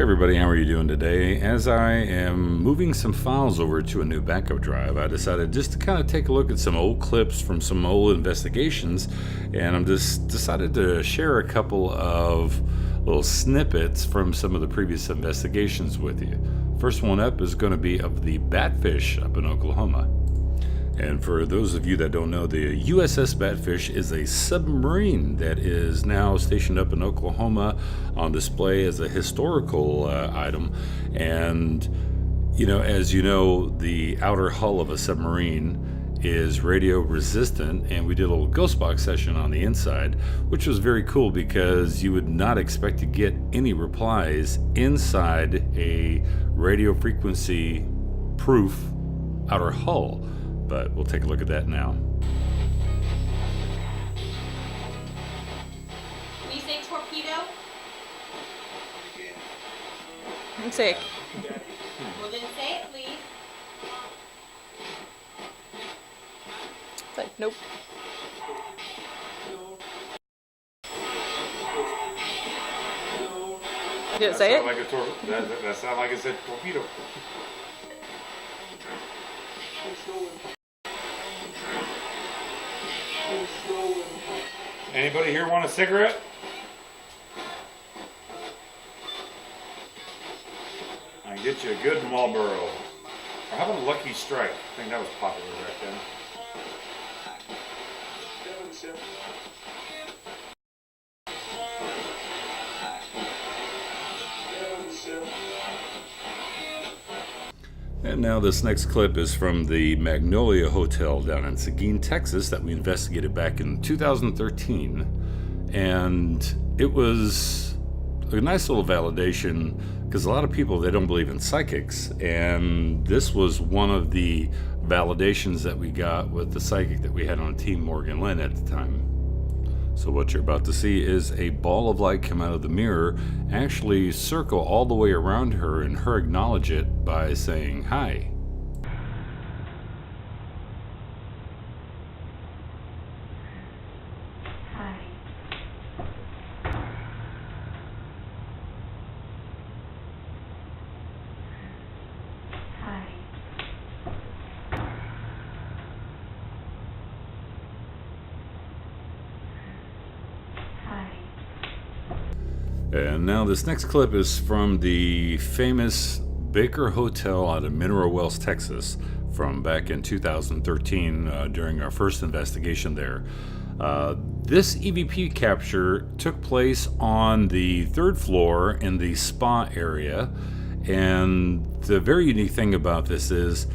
Everybody, how are you doing today? As I am moving some files over to a new backup drive, I decided just to kind of take a look at some old clips from some old investigations, and I'm just decided to share a couple of little snippets from some of the previous investigations with you. First one up is going to be of the Batfish up in Oklahoma. And for those of you that don't know, the USS Batfish is a submarine that is now stationed up in Oklahoma on display as a historical item. And, as you know, the outer hull of a submarine is radio resistant, and we did a little ghost box session on the inside, which was very cool because you would not expect to get any replies inside a radio frequency proof outer hull. But we'll take a look at that now. Can you say torpedo? I'm sick. Well, then say it, please. It's like, nope. Did it say it? That sounded like it said torpedo. Anybody here want a cigarette? I can get you a good Marlboro. Or how about a Lucky Strike? I think that was popular back then. And now this next clip is from the Magnolia Hotel down in Seguin, Texas that we investigated back in 2013. And it was a nice little validation because a lot of people, they don't believe in psychics. And this was one of the validations that we got with the psychic that we had on Team Morgan Lynn at the time. So what you're about to see is a ball of light come out of the mirror, actually circle all the way around her, and her acknowledge it by saying hi. Hi. Hi. And now this next clip is from the famous Baker Hotel out of Mineral Wells, Texas, from back in 2013 during our first investigation there. This EVP capture took place on the third floor in the spa area, and the very unique thing about this is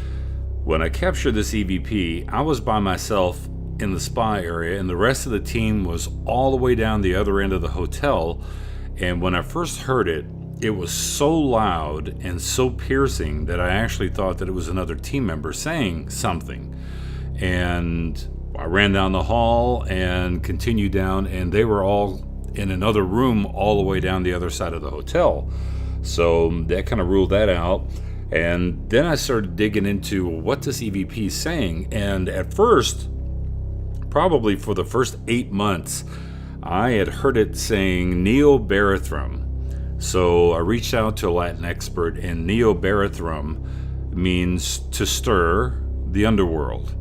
when I captured this EVP, I was by myself in the spa area, and the rest of the team was all the way down the other end of the hotel. And when I first heard it, it was so loud and so piercing that I actually thought that it was another team member saying something. And I ran down the hall and continued down, and they were all in another room all the way down the other side of the hotel. So that kind of ruled that out. And then I started digging into what this EVP is saying. And at first, probably for the first 8 months, I had heard it saying Neo-Barathrum. So I reached out to a Latin expert, and Neo-Barathrum means to stir the underworld.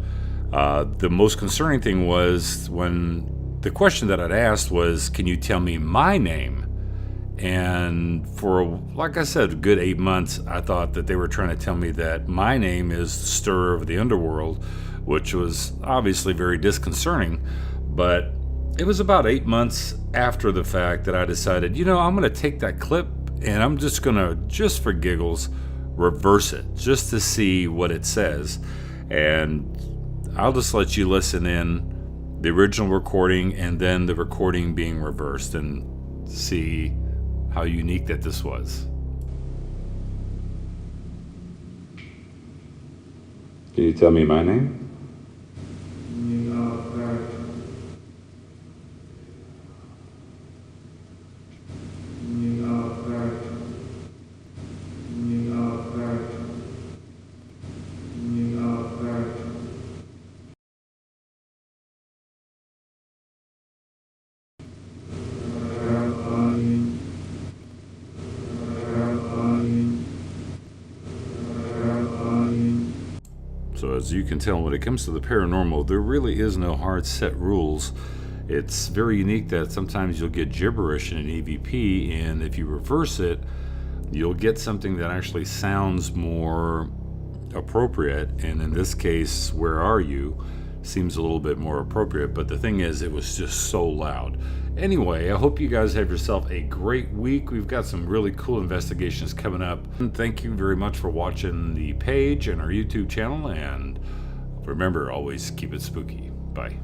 The most concerning thing was when the question that I'd asked was, can you tell me my name? And for, like I said, a good 8 months, I thought that they were trying to tell me that my name is Stirrer of the Underworld, which was obviously very disconcerting. But it was about 8 months after the fact that I decided, I'm going to take that clip and I'm just going to, just for giggles, reverse it just to see what it says. And I'll just let you listen in the original recording and then the recording being reversed and see how unique that this was. Can you tell me my name? So as you can tell, when it comes to the paranormal, there really is no hard set rules. It's very unique that sometimes you'll get gibberish in an EVP, and if you reverse it, you'll get something that actually sounds more appropriate. And in this case, Where Are You seems a little bit more appropriate, but the thing is, it was just so loud. Anyway, I hope you guys have yourself a great week. We've got some really cool investigations coming up. And thank you very much for watching the page and our YouTube channel, and remember, always keep it spooky. Bye.